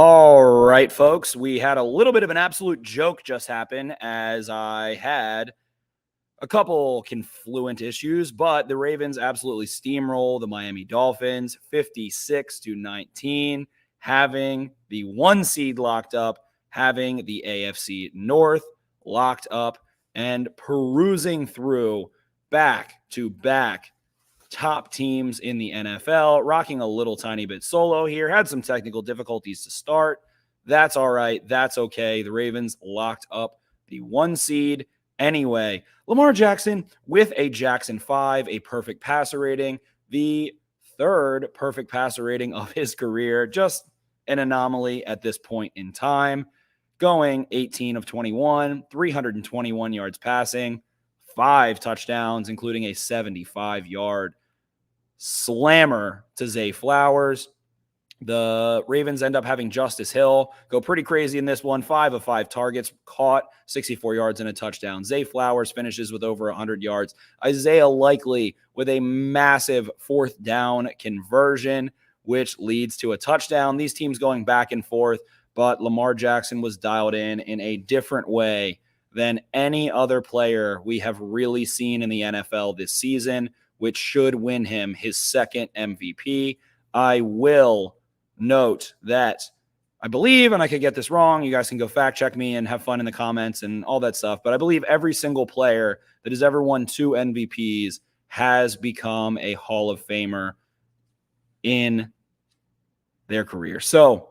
All right, folks, we had a little bit of an absolute joke just happen as I had a couple confluent issues, but the Ravens absolutely steamroll the Miami Dolphins 56-19, having the 1 seed locked up, having the AFC North locked up, and perusing through back-to-back top teams in the NFL, rocking a little tiny bit solo here. Had some technical difficulties to start. That's all right. That's okay. The Ravens locked up the 1 seed. Anyway, Lamar Jackson with a Jackson 5, a perfect passer rating, the 3rd perfect passer rating of his career. Just an anomaly at this point in time. Going 18 of 21, 321 yards passing, 5 touchdowns, including a 75-yard slammer to Zay Flowers. The Ravens end up having Justice Hill go pretty crazy in this one. 5 of 5 targets caught, 64 yards and a touchdown. Zay Flowers finishes with over 100 yards. Isaiah Likely with a massive 4th down conversion, which leads to a touchdown. These teams going back and forth, but Lamar Jackson was dialed in a different way than any other player we have really seen in the NFL this season, which should win him his 2nd MVP. I will note that I believe, and I could get this wrong, you guys can go fact check me and have fun in the comments and all that stuff, but I believe every single player that has ever won 2 MVPs has become a Hall of Famer in their career. So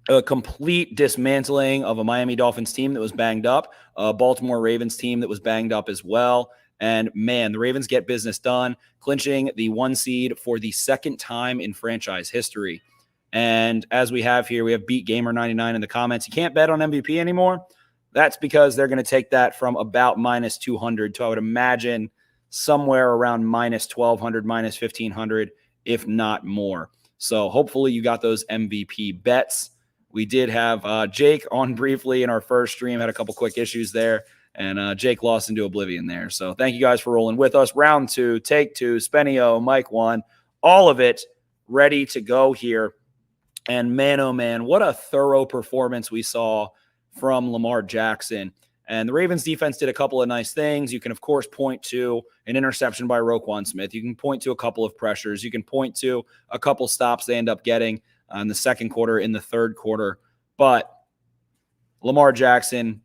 a complete dismantling of a Miami Dolphins team that was banged up, a Baltimore Ravens team that was banged up as well. And man, the Ravens get business done, clinching the 1 seed for the 2nd time in franchise history. And as we have here, we have Beat Gamer 99 in the comments. You can't bet on MVP anymore. That's because they're going to take that from about minus 200 to, I would imagine, somewhere around minus 1,200, minus 1,500, if not more. So hopefully you got those MVP bets. We did have Jake on briefly in our first stream, had a couple quick issues there, and Jake lost into oblivion there. So thank you guys for rolling with us. Round 2, take 2, Spenio, Mike 1, all of it ready to go here. And man, oh man, what a thorough performance we saw from Lamar Jackson. And the Ravens defense did a couple of nice things. You can, of course, point to an interception by Roquan Smith. You can point to a couple of pressures. You can point to a couple stops they end up getting in the 2nd quarter, in the 3rd quarter. But Lamar Jackson,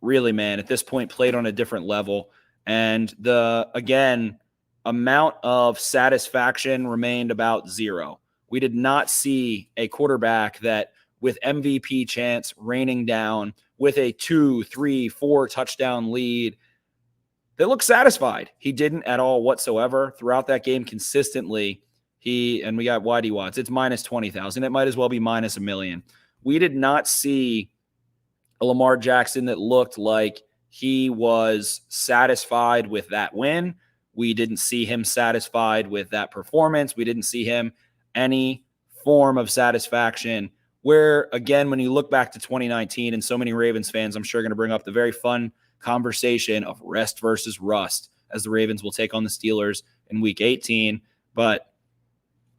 really, man, at this point played on a different level. And the, again, amount of satisfaction remained about 0. We did not see a quarterback that with MVP chance raining down with a 2, 3, 4 touchdown lead that looked satisfied. He didn't at all whatsoever throughout that game consistently. And we got YD Watts. It's minus 20,000. It might as well be minus $1 million. We did not see a Lamar Jackson that looked like he was satisfied with that win. We didn't see him satisfied with that performance. We didn't see him any form of satisfaction where, again, when you look back to 2019, and so many Ravens fans, I'm sure, going to bring up the very fun conversation of rest versus rust as the Ravens will take on the Steelers in week 18. But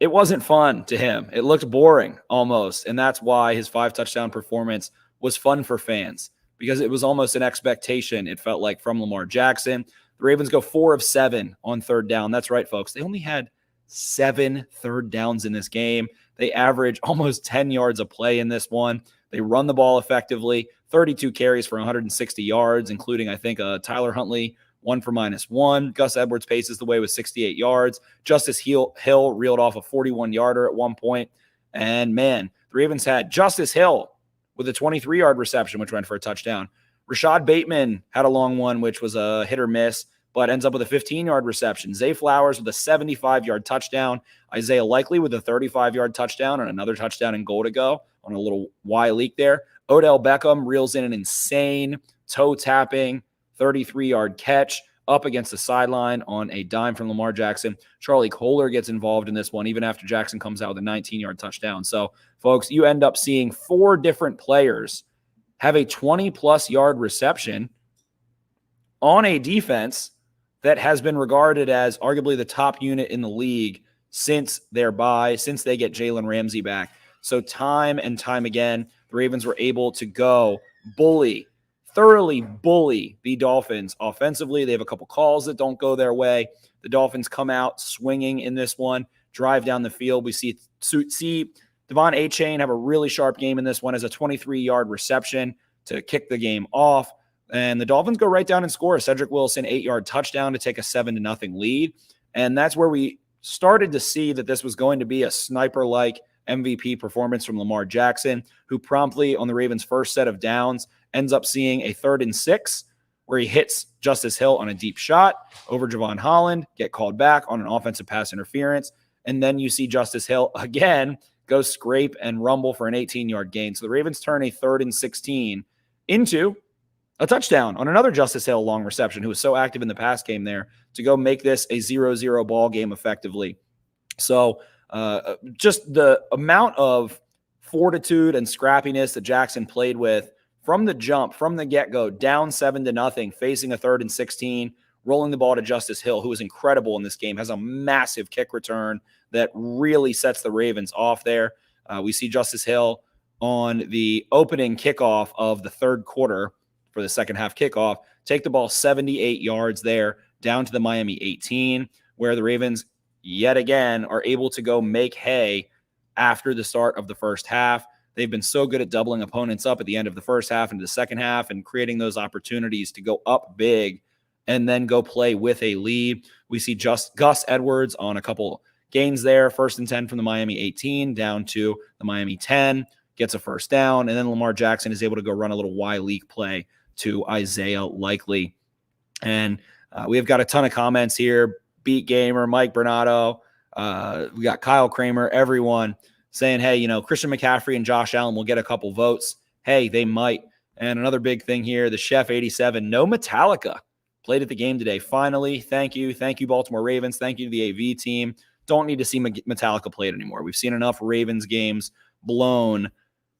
it wasn't fun to him. It looked boring almost. And that's why his 5 touchdown performance was fun for fans, because it was almost an expectation, it felt like, from Lamar Jackson. The Ravens go 4 of 7 on 3rd down. That's right, folks. They only had 7 3rd downs in this game. They average almost 10 yards a play in this one. They run the ball effectively, 32 carries for 160 yards, including, I think, Tyler Huntley, 1 for -1. Gus Edwards paces the way with 68 yards. Justice Hill reeled off a 41-yarder at one point. And, man, the Ravens had Justice Hill with a 23-yard reception, which went for a touchdown. Rashad Bateman had a long one, which was a hit or miss, but ends up with a 15-yard reception. Zay Flowers with a 75-yard touchdown. Isaiah Likely with a 35-yard touchdown and another touchdown and goal to go on a little Y leak there. Odell Beckham reels in an insane toe-tapping 33-yard catch up against the sideline on a dime from Lamar Jackson. Charlie Kohler gets involved in this one, even after Jackson comes out with a 19-yard touchdown. So, folks, you end up seeing 4 different players have a 20-plus yard reception on a defense that has been regarded as arguably the top unit in the league since their bye, since they get Jalen Ramsey back. So time and time again, the Ravens were able to go thoroughly bully the Dolphins offensively. They have a couple calls that don't go their way. The Dolphins come out swinging in this one, drive down the field. We see Devon Achane have a really sharp game in this one as a 23-yard reception to kick the game off. And the Dolphins go right down and score a Cedric Wilson 8-yard touchdown to take a 7-0 lead. And that's where we started to see that this was going to be a sniper-like MVP performance from Lamar Jackson, who promptly on the Ravens' first set of downs ends up seeing a 3rd and 6 where he hits Justice Hill on a deep shot over Javon Holland, get called back on an offensive pass interference. And then you see Justice Hill again go scrape and rumble for an 18-yard gain. So the Ravens turn a 3rd and 16 into a touchdown on another Justice Hill long reception, who was so active in the pass game there, to go make this a 0-0 ball game effectively. So just the amount of fortitude and scrappiness that Jackson played with from the jump, from the get-go, down 7-0, facing a 3rd and 16, rolling the ball to Justice Hill, who is incredible in this game, has a massive kick return that really sets the Ravens off there. We see Justice Hill on the opening kickoff of the third quarter for the second half kickoff, take the ball 78 yards there down to the Miami 18, where the Ravens yet again are able to go make hay after the start of the first half. They've been so good at doubling opponents up at the end of the first half into the second half and creating those opportunities to go up big and then go play with a lead. We see Gus Edwards on a couple gains there, 1st and 10 from the Miami 18 down to the Miami 10, gets a first down, and then Lamar Jackson is able to go run a little Y-leak play to Isaiah Likely. And we have got a ton of comments here. Beat Gamer, Mike Bernardo, we got Kyle Kramer, everyone saying, hey, Christian McCaffrey and Josh Allen will get a couple votes. Hey, they might. And another big thing here, the Chef 87, no Metallica played at the game today. Finally, thank you. Thank you, Baltimore Ravens. Thank you to the AV team. Don't need to see Metallica played anymore. We've seen enough Ravens games blown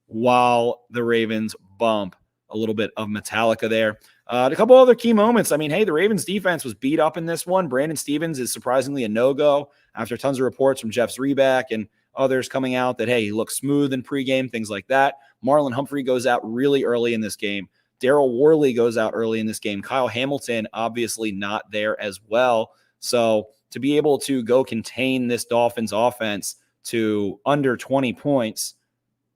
while the Ravens bump a little bit of Metallica there. A couple other key moments. I mean, hey, the Ravens defense was beat up in this one. Brandon Stevens is surprisingly a no-go after tons of reports from Jeff Zreback and others coming out that, hey, he looks smooth in pregame, things like that. Marlon Humphrey goes out really early in this game. Daryl Worley goes out early in this game. Kyle Hamilton obviously not there as well. So to be able to go contain this Dolphins offense to under 20 points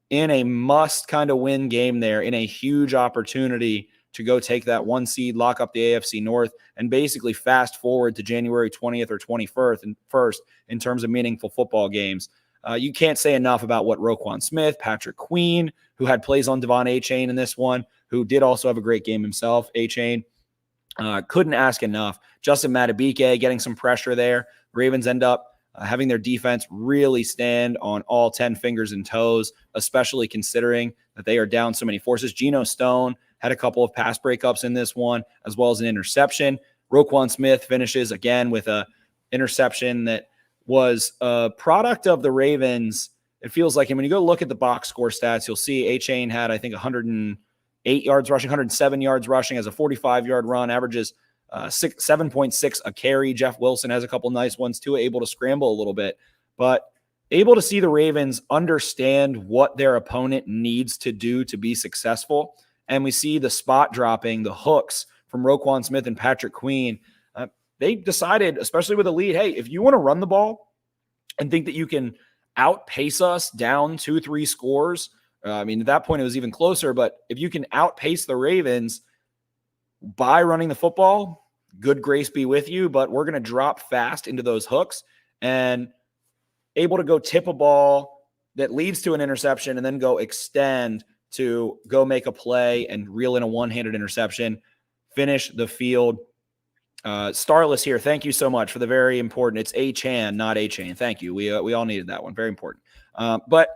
in a must kind of win game there, in a huge opportunity to go take that 1 seed, lock up the AFC North, and basically fast forward to January 20th or 21st in terms of meaningful football games. You can't say enough about what Roquan Smith, Patrick Queen, who had plays on Devon Achane in this one, who did also have a great game himself, Achane, couldn't ask enough. Justin Madubuike getting some pressure there. Ravens end up having their defense really stand on all 10 fingers and toes, especially considering that they are down so many forces. Geno Stone had a couple of pass breakups in this one, as well as an interception. Roquan Smith finishes again with a interception that was a product of the Ravens. It feels like, and when you go look at the box score stats, you'll see Achane had, I think, 108 yards rushing, 107 yards rushing, as a 45-yard run, averages 7.6 a carry. Jeff Wilson has a couple nice ones too, able to scramble a little bit, but able to see the Ravens understand what their opponent needs to do to be successful. And we see the spot dropping, the hooks from Roquan Smith and Patrick Queen. They decided, especially with a lead, hey, if you want to run the ball and think that you can outpace us down 2-3 scores, at that point it was even closer, but if you can outpace the Ravens by running the football, good grace be with you, but we're going to drop fast into those hooks and able to go tip a ball that leads to an interception and then go extend to go make a play and reel in a one-handed interception, finish the field. Starless here, thank you so much for the very important, it's Achane, not Achane. Thank you. We all needed that one. Very important. But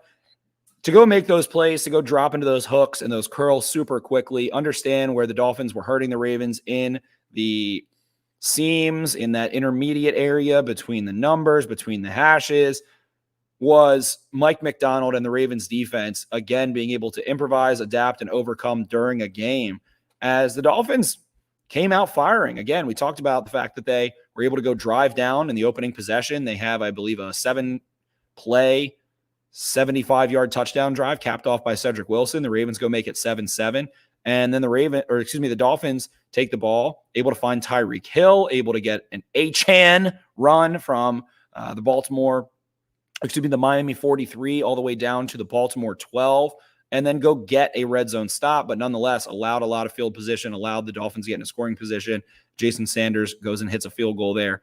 to go make those plays, to go drop into those hooks and those curls super quickly, understand where the Dolphins were hurting the Ravens in the seams, in that intermediate area between the numbers, between the hashes, was Mike McDonald and the Ravens defense, again, being able to improvise, adapt, and overcome during a game as the Dolphins came out firing. Again, we talked about the fact that they were able to go drive down in the opening possession. They have, I believe, a 7-play 75-yard touchdown drive capped off by Cedric Wilson. The Ravens go make it 7-7. And then the Dolphins take the ball, able to find Tyreek Hill, able to get an H-hand run from the Miami 43 all the way down to the Baltimore 12, and then go get a red zone stop, but nonetheless allowed a lot of field position, allowed the Dolphins to get in a scoring position. Jason Sanders goes and hits a field goal there.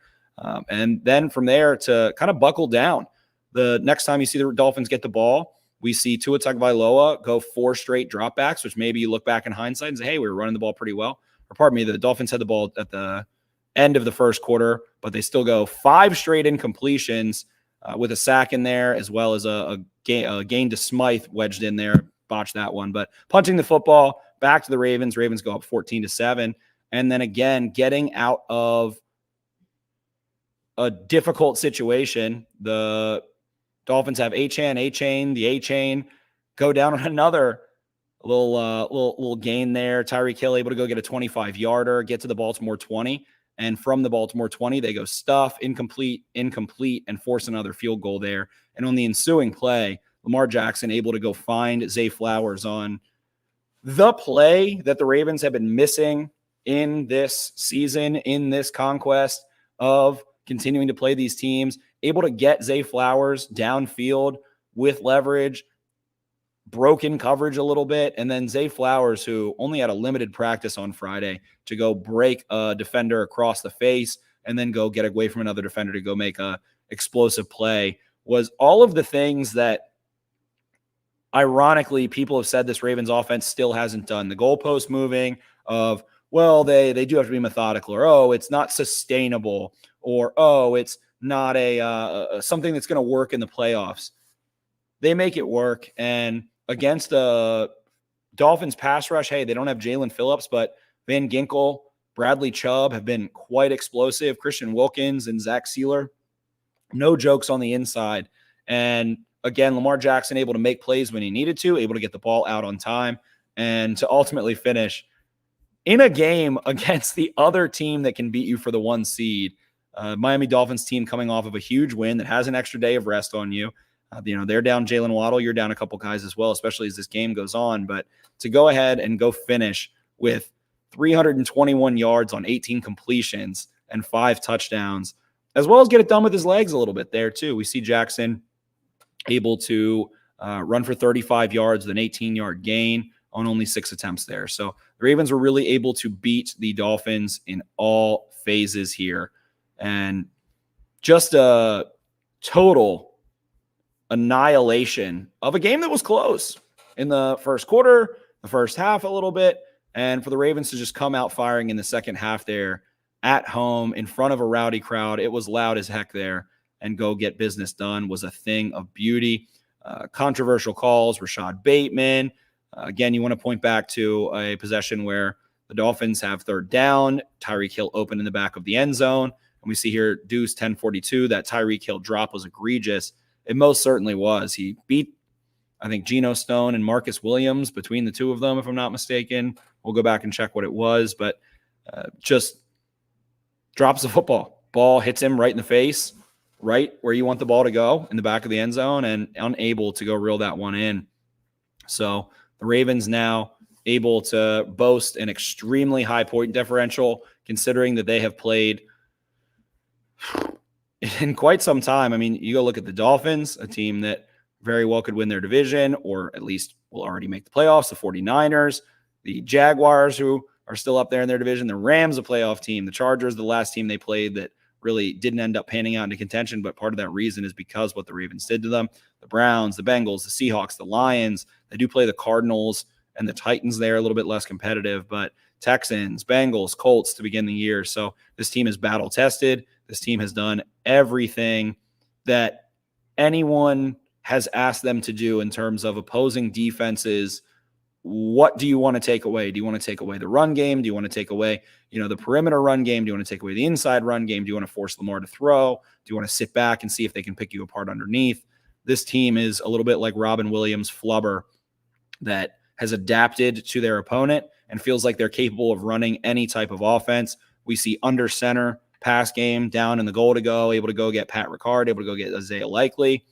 And then from there to kind of buckle down. The next time you see the Dolphins get the ball, we see Tua Tagovailoa go 4 straight dropbacks, which maybe you look back in hindsight and say, hey, we were running the ball pretty well. Or pardon me, the Dolphins had the ball at the end of the first quarter, but they still go 5 straight incompletions with a sack in there, as well as a gain to Smythe wedged in there. Botched that one. But punting the football back to the Ravens. Ravens go up 14-7. And then again, getting out of a difficult situation, the Dolphins have A-chain, the A-chain go down on another little gain there. Tyreek Hill able to go get a 25-yarder, get to the Baltimore 20. And from the Baltimore 20, they go stuff, incomplete, and force another field goal there. And on the ensuing play, Lamar Jackson able to go find Zay Flowers on the play that the Ravens have been missing in this season, in this conquest of continuing to play these teams, able to get Zay Flowers downfield with leverage, broken coverage a little bit, and then Zay Flowers, who only had a limited practice on Friday, to go break a defender across the face and then go get away from another defender to go make a explosive play, was all of the things that ironically people have said this Ravens offense still hasn't done. The goalpost moving of, well, they do have to be methodical, or, oh, it's not sustainable, or, oh, it's not something that's going to work in the playoffs. They make it work. And against the Dolphins pass rush, hey, they don't have Jalen Phillips, but Van Ginkel, Bradley Chubb have been quite explosive. Christian Wilkins and Zach Sealer, no jokes on the inside. And again, Lamar Jackson able to make plays when he needed to, able to get the ball out on time, and to ultimately finish in a game against the other team that can beat you for the 1 seed. Miami Dolphins team coming off of a huge win that has an extra day of rest on you. They're down Jalen Waddle. You're down a couple guys as well, especially as this game goes on. But to go ahead and go finish with 321 yards on 18 completions and 5 touchdowns, as well as get it done with his legs a little bit there too. We see Jackson able to run for 35 yards with an 18-yard gain on only 6 attempts there. So the Ravens were really able to beat the Dolphins in all phases here. And just a total annihilation of a game that was close in the first quarter, the first half a little bit, and for the Ravens to just come out firing in the second half there at home in front of a rowdy crowd. It was loud as heck there, and go get business done was a thing of beauty. Controversial calls, Rashad Bateman. Again, you want to point back to a possession where the Dolphins have 3rd down, Tyreek Hill open in the back of the end zone. And we see here Deuce 1042, that Tyreek Hill drop was egregious. It most certainly was. He beat, I think, Geno Stone and Marcus Williams between the two of them, if I'm not mistaken. We'll go back and check what it was, but just drops the football. Ball hits him right in the face, right where you want the ball to go, in the back of the end zone, and unable to go reel that one in. So the Ravens now able to boast an extremely high point differential, considering that they have played in quite some time. I mean, you go look at the Dolphins, a team that very well could win their division, or at least will already make the playoffs, the 49ers, the Jaguars, who are still up there in their division, the Rams, a playoff team, the Chargers, the last team they played that really didn't end up panning out into contention, but part of that reason is because what the Ravens did to them. The Browns, the Bengals, the Seahawks, the Lions, they do play the Cardinals and the Titans there, a little bit less competitive, but Texans, Bengals, Colts to begin the year. So this team is battle-tested. This team has done everything that anyone has asked them to do in terms of opposing defenses. What do you want to take away? Do you want to take away the run game? Do you want to take away, the perimeter run game? Do you want to take away the inside run game? Do you want to force Lamar to throw? Do you want to sit back and see if they can pick you apart underneath? This team is a little bit like Robin Williams' flubber that has adapted to their opponent and feels like they're capable of running any type of offense. We see under center pass game down in the goal to go, able to go get Pat Ricard, able to go get Isaiah Likely.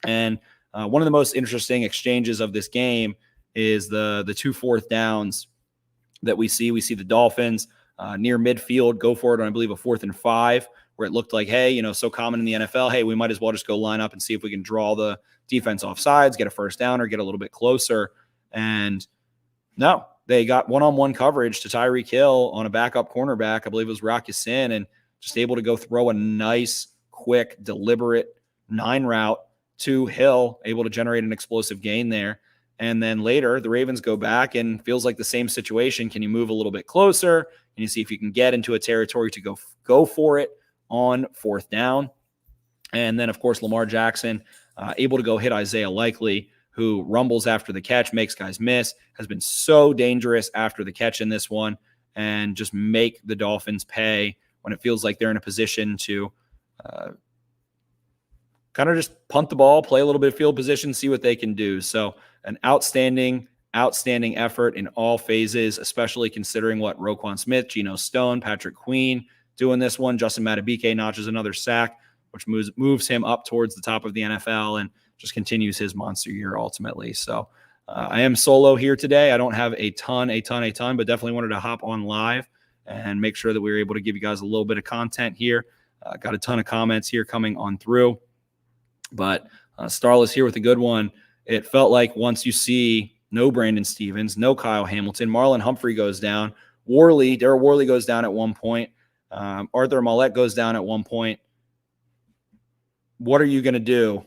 And One of the most interesting exchanges of this game is the 2 4th downs that we see. We see the Dolphins near midfield go for it on, I believe, a 4th and 5, where it looked like, hey, so common in the NFL, hey, we might as well just go line up and see if we can draw the defense off sides, get a first down, or get a little bit closer. And no, they got one-on-one coverage to Tyreek Hill on a backup cornerback. I believe it was Rock Ya-Sin, and just able to go throw a nice, quick, deliberate 9 route to Hill, able to generate an explosive gain there. And then later, the Ravens go back and feels like the same situation. Can you move a little bit closer? Can you see if you can get into a territory to go for it on 4th down? And then, of course, Lamar Jackson able to go hit Isaiah Likely, who rumbles after the catch, makes guys miss, has been so dangerous after the catch in this one, and just make the Dolphins pay when it feels like they're in a position to kind of just punt the ball, play a little bit of field position, see what they can do. So an outstanding effort in all phases, especially considering what Roquan Smith, Geno Stone, Patrick Queen doing this one. Justin Madubuike notches another sack, which moves him up towards the top of the NFL and just continues his monster year ultimately. So I am solo here today. I don't have a ton, but definitely wanted to hop on live and make sure that we were able to give you guys a little bit of content here. Got a ton of comments here coming on through. But Starless here with a good one. It felt like once you see no Brandon Stevens, no Kyle Hamilton, Marlon Humphrey goes down, Darryl Worley goes down at one point, Arthur Mollett goes down at one point. What are you going to do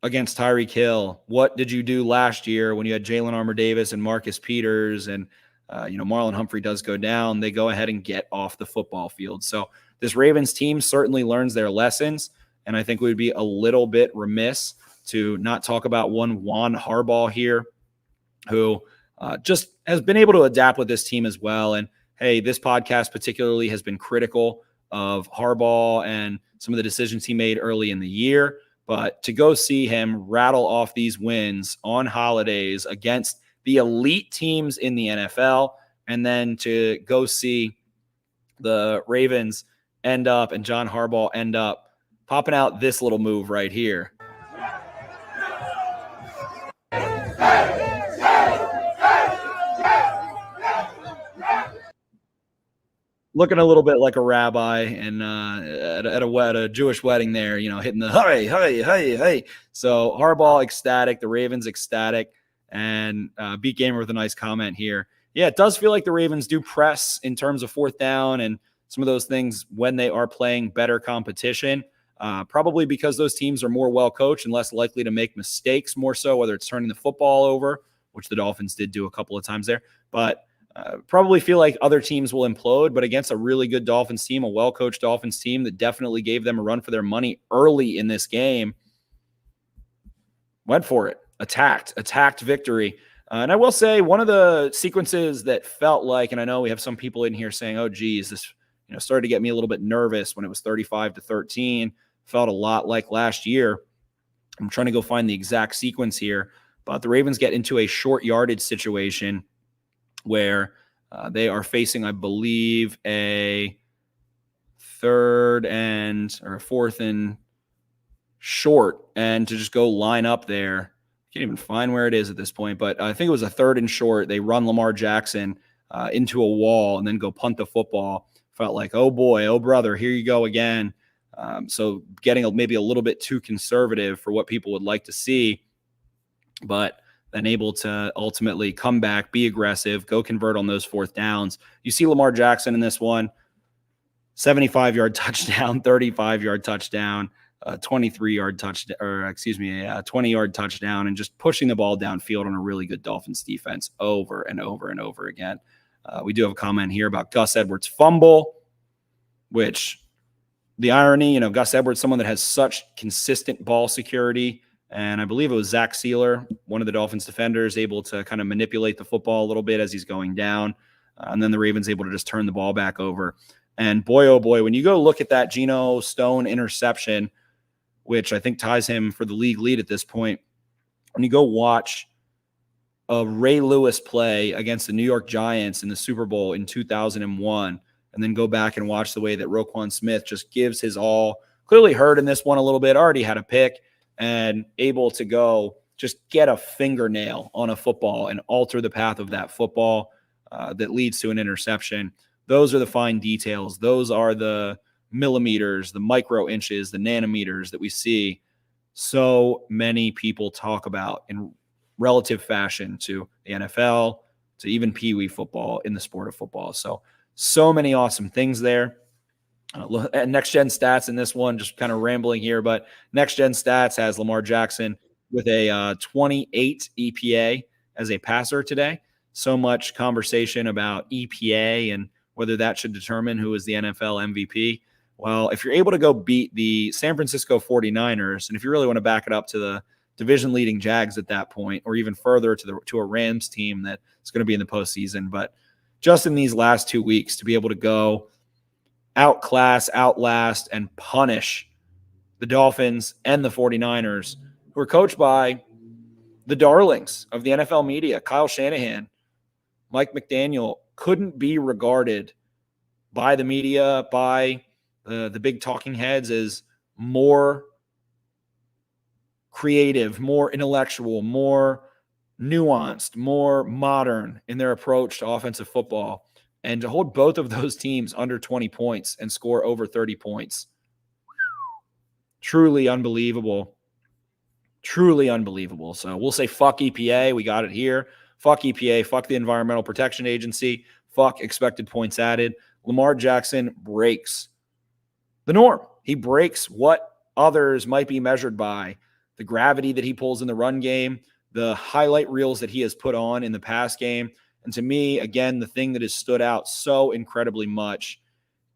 against Tyreek Hill? What did you do last year when you had Jalen Armour-Davis and Marcus Peters and Marlon Humphrey does go down? They go ahead and get off the football field. So this Ravens team certainly learns their lessons. And I think we would be a little bit remiss to not talk about one Juan Harbaugh here, who just has been able to adapt with this team as well. And hey, this podcast particularly has been critical of Harbaugh and some of the decisions he made early in the year. But to go see him rattle off these wins on holidays against the elite teams in the NFL, and then to go see the Ravens end up and John Harbaugh end up popping out this little move right here. Looking a little bit like a rabbi and at a Jewish wedding there, hitting the hey, hey, hey, hey. So Harbaugh ecstatic, the Ravens ecstatic, and Beat Gamer with a nice comment here. Yeah, it does feel like the Ravens do press in terms of 4th down and some of those things when they are playing better competition. Probably because those teams are more well-coached and less likely to make mistakes more so, whether it's turning the football over, which the Dolphins did do a couple of times there. But probably feel like other teams will implode, but against a really good Dolphins team, a well-coached Dolphins team that definitely gave them a run for their money early in this game, went for it, attacked victory. And I will say one of the sequences that felt like, and I know we have some people in here saying, oh, geez, this started to get me a little bit nervous when it was 35-13. Felt a lot like last year. I'm trying to go find the exact sequence here, but the Ravens get into a short yardage situation where they are facing, I believe, a 4th and short, and to just go line up there. Can't even find where it is at this point, but I think it was a 3rd and short. They run Lamar Jackson into a wall and then go punt the football. Felt like, oh boy, oh brother, here you go again. So getting maybe a little bit too conservative for what people would like to see, but then able to ultimately come back, be aggressive, go convert on those 4th downs. You see Lamar Jackson in this one, 75-yard touchdown, 35-yard touchdown, 23-yard touchdown, or 20-yard touchdown, and just pushing the ball downfield on a really good Dolphins defense over and over and over again. We do have a comment here about Gus Edwards' fumble, which the irony, Gus Edwards, someone that has such consistent ball security. And I believe it was Zach Sealer, one of the Dolphins defenders, able to kind of manipulate the football a little bit as he's going down. And then the Ravens able to just turn the ball back over. And boy, oh boy, when you go look at that Geno Stone interception, which I think ties him for the league lead at this point, when you go watch a Ray Lewis play against the New York Giants in the Super Bowl in 2001, and then go back and watch the way that Roquan Smith just gives his all, clearly hurt in this one a little bit, already had a pick, and able to go just get a fingernail on a football and alter the path of that football that leads to an interception. Those are the fine details. Those are the millimeters, the micro inches, the nanometers that we see so many people talk about in relative fashion to the NFL, to even Pee Wee football in the sport of football. So many awesome things there. Next Gen Stats in this one, just kind of rambling here, but Next Gen Stats has Lamar Jackson with a 28 EPA as a passer today. So much conversation about EPA and whether that should determine who is the NFL MVP. Well, if you're able to go beat the San Francisco 49ers, and if you really want to back it up to the division-leading Jags at that point, or even further to a Rams team that's going to be in the postseason, but just in these last 2 weeks to be able to go outclass, outlast, and punish the Dolphins and the 49ers, who are coached by the darlings of the NFL media, Kyle Shanahan, Mike McDaniel, couldn't be regarded by the media, by the big talking heads, as more creative, more intellectual, more nuanced, more modern in their approach to offensive football. And to hold both of those teams under 20 points and score over 30 points, truly unbelievable. Truly unbelievable. So we'll say fuck EPA. We got it here. Fuck EPA. Fuck the Environmental Protection Agency. Fuck expected points added. Lamar Jackson breaks the norm. He breaks what others might be measured by. The gravity that he pulls in the run game, the highlight reels that he has put on in the pass game. And to me, again, the thing that has stood out so incredibly much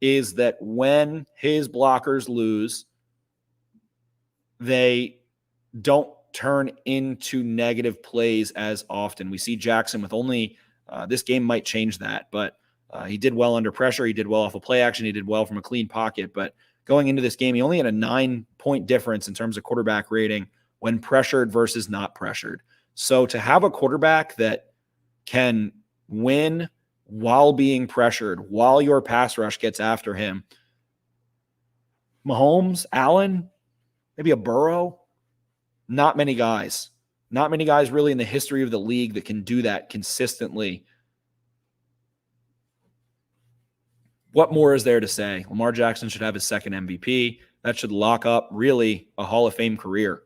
is that when his blockers lose, they don't turn into negative plays as often. We see Jackson with only this game might change that, but he did well under pressure. He did well off of play action. He did well from a clean pocket. But going into this game, he only had a 9-point difference in terms of quarterback rating when pressured versus not pressured. So to have a quarterback that can win while being pressured, while your pass rush gets after him, Mahomes, Allen, maybe a Burrow, not many guys really in the history of the league that can do that consistently. What more is there to say? Lamar Jackson should have his second MVP. That should lock up really a Hall of Fame career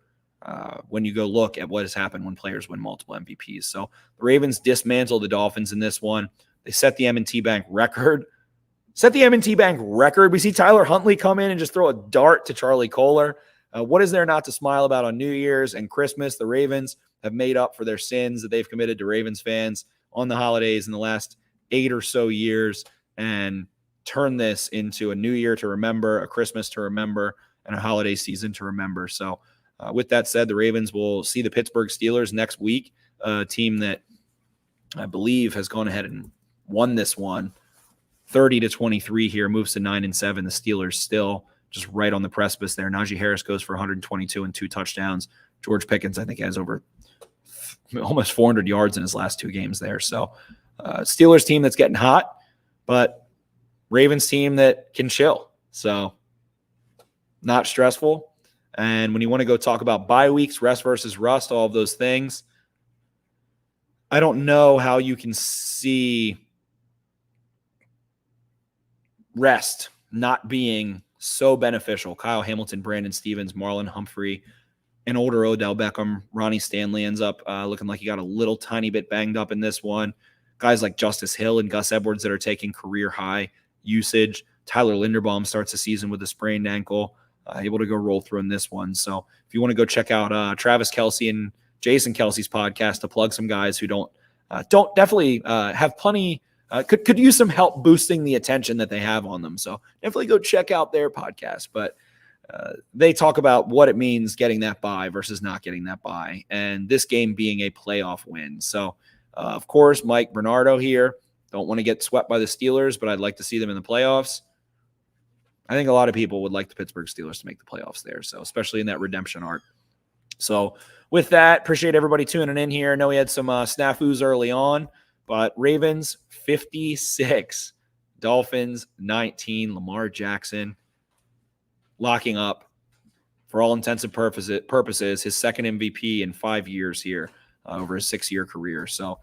when you go look at what has happened when players win multiple MVPs. So the Ravens dismantled the Dolphins in this one. They set the M&T Bank record. We see Tyler Huntley come in and just throw a dart to Charlie Kohler. What is there not to smile about on New Year's and Christmas? The Ravens have made up for their sins that they've committed to Ravens fans on the holidays in the last 8 or so years, and turn this into a New Year to remember, a Christmas to remember, and a holiday season to remember. So with that said, the Ravens will see the Pittsburgh Steelers next week, a team that I believe has gone ahead and won this one 30-23 here, moves to 9-7. The Steelers still just right on the precipice there. Najee Harris goes for 122 and 2 touchdowns. George Pickens, I think, has over almost 400 yards in his last 2 games there. So Steelers team that's getting hot, but Ravens team that can chill. So not stressful. And when you want to go talk about bye weeks, rest versus rust, all of those things, I don't know how you can see rest not being so beneficial. Kyle Hamilton, Brandon Stevens, Marlon Humphrey, and older Odell Beckham. Ronnie Stanley ends up looking like he got a little tiny bit banged up in this one. Guys like Justice Hill and Gus Edwards that are taking career high usage. Tyler Linderbaum starts the season with a sprained ankle, able to go roll through in this one. So if you want to go check out Travis Kelce and Jason Kelsey's podcast to plug some guys who don't definitely have plenty, could use some help boosting the attention that they have on them. So definitely go check out their podcast. But they talk about what it means getting that bye versus not getting that bye, and this game being a playoff win. So, of course, Mike Bernardo here. Don't want to get swept by the Steelers, but I'd like to see them in the playoffs. I think a lot of people would like the Pittsburgh Steelers to make the playoffs there, so especially in that redemption arc. So with that, appreciate everybody tuning in here. I know we had some snafus early on, but Ravens 56, Dolphins 19, Lamar Jackson locking up for all intents and purposes, his second MVP in 5 years here over his 6-year career. So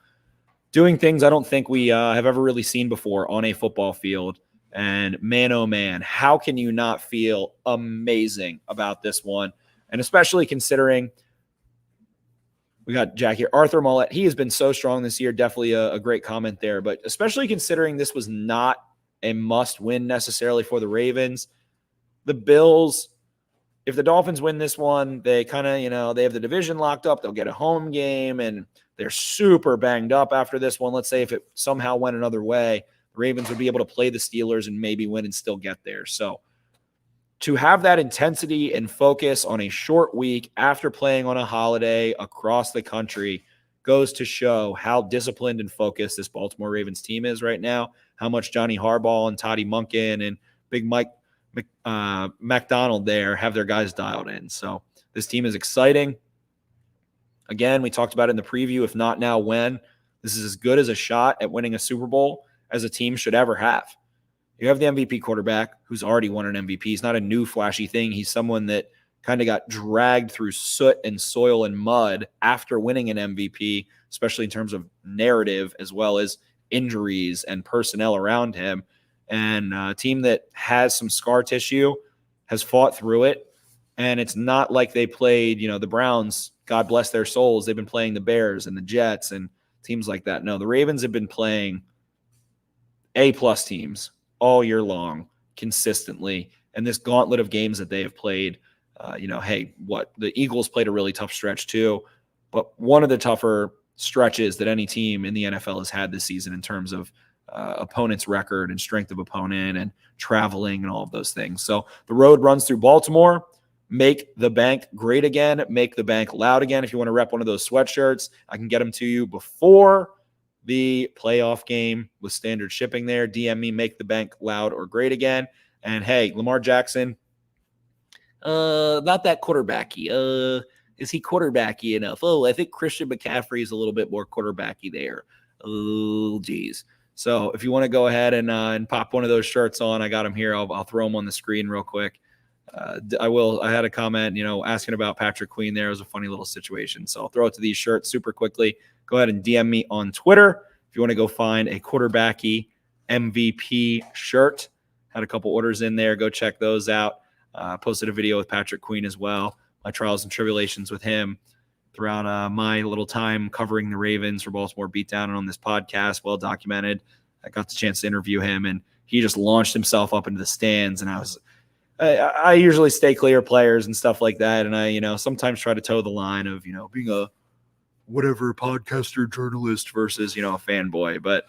doing things I don't think we have ever really seen before on a football field. And man, oh man, how can you not feel amazing about this one? And especially considering we got Jack here, Arthur Mollett. He has been so strong this year. Definitely a great comment there. But especially considering this was not a must win necessarily for the Ravens. The Bills, if the Dolphins win this one, they kind of, they have the division locked up. They'll get a home game, and they're super banged up after this one. Let's say if it somehow went another way, the Ravens would be able to play the Steelers and maybe win and still get there. So to have that intensity and focus on a short week after playing on a holiday across the country goes to show how disciplined and focused this Baltimore Ravens team is right now, how much Johnny Harbaugh and Toddy Munkin and Big Mike McDonald there have their guys dialed in. So this team is exciting. Again, we talked about it in the preview. If not now, when? This is as good as a shot at winning a Super Bowl as a team should ever have. You have the MVP quarterback who's already won an MVP. He's not a new flashy thing. He's someone that kind of got dragged through soot and soil and mud after winning an MVP, especially in terms of narrative as well as injuries and personnel around him. And a team that has some scar tissue has fought through it. And it's not like they played, the Browns, God bless their souls. They've been playing the Bears and the Jets and teams like that. No, the Ravens have been playing A-plus teams all year long, consistently. And this gauntlet of games that they have played, the Eagles played a really tough stretch too. But one of the tougher stretches that any team in the NFL has had this season in terms of opponent's record and strength of opponent and traveling and all of those things. So the road runs through Baltimore. Make the bank great again. Make the bank loud again. If you want to rep one of those sweatshirts, I can get them to you before the playoff game with standard shipping there. DM me, make the bank loud or great again. And hey, Lamar Jackson, not that quarterbacky. Is he quarterbacky enough? Oh, I think Christian McCaffrey is a little bit more quarterbacky there. Oh, geez. So if you want to go ahead and pop one of those shirts on, I got them here. I'll throw them on the screen real quick. I had a comment, asking about Patrick Queen there. It was a funny little situation. So I'll throw it to these shirts super quickly. Go ahead and DM me on Twitter if you want to go find a quarterbacky MVP shirt. Had a couple orders in there. Go check those out. Posted a video with Patrick Queen as well. My trials and tribulations with him throughout my little time covering the Ravens for Baltimore Beatdown and on this podcast, well documented. I got the chance to interview him, and he just launched himself up into the stands. And I usually stay clear of players and stuff like that. And I, sometimes try to toe the line of, being a whatever podcaster journalist versus, a fanboy. But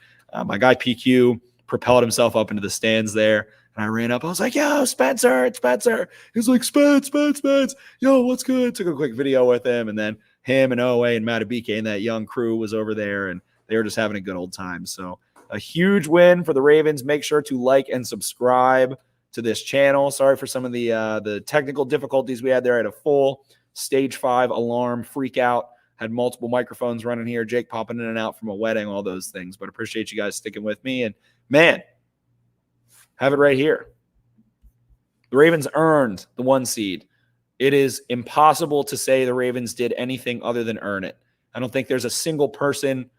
my guy PQ propelled himself up into the stands there. And I ran up. I was like, yo, Spencer, it's Spencer. He's like, Spence. Yo, what's good? Took a quick video with him. And then him and Owe and Matabike and that young crew was over there. And they were just having a good old time. So a huge win for the Ravens. Make sure to like and subscribe to this channel. Sorry for some of the technical difficulties we had there. I had a full stage 5 alarm freak out. Had multiple microphones running here. Jake popping in and out from a wedding, all those things. But appreciate you guys sticking with me. And man, have it right here. The Ravens earned the 1 seed. It is impossible to say the Ravens did anything other than earn it. I don't think there's a single person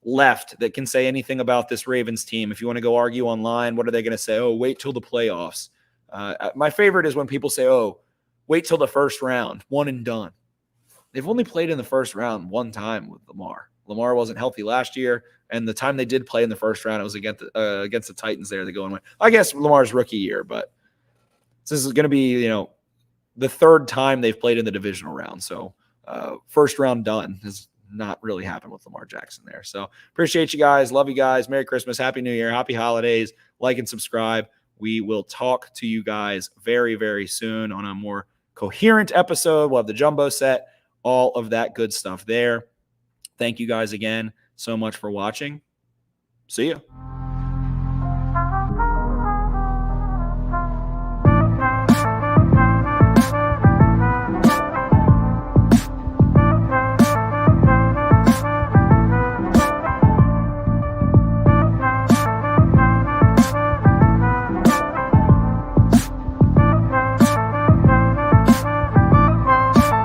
left that can say anything about this Ravens team. If you want to go argue online, what are they going to say? Oh, wait till the playoffs. My favorite is when people say, oh, wait till the first round, one and done. They've only played in the first round one time with Lamar. Lamar wasn't healthy last year, and the time they did play in the first round, it was against the Titans there. They go and win. I guess Lamar's rookie year, but this is going to be, the third time they've played in the divisional round. So first round done has not really happened with Lamar Jackson there. So appreciate you guys. Love you guys. Merry Christmas. Happy New Year. Happy holidays. Like and subscribe. We will talk to you guys very, very soon on a more coherent episode. We'll have the jumbo set, all of that good stuff there. Thank you guys again so much for watching. See ya.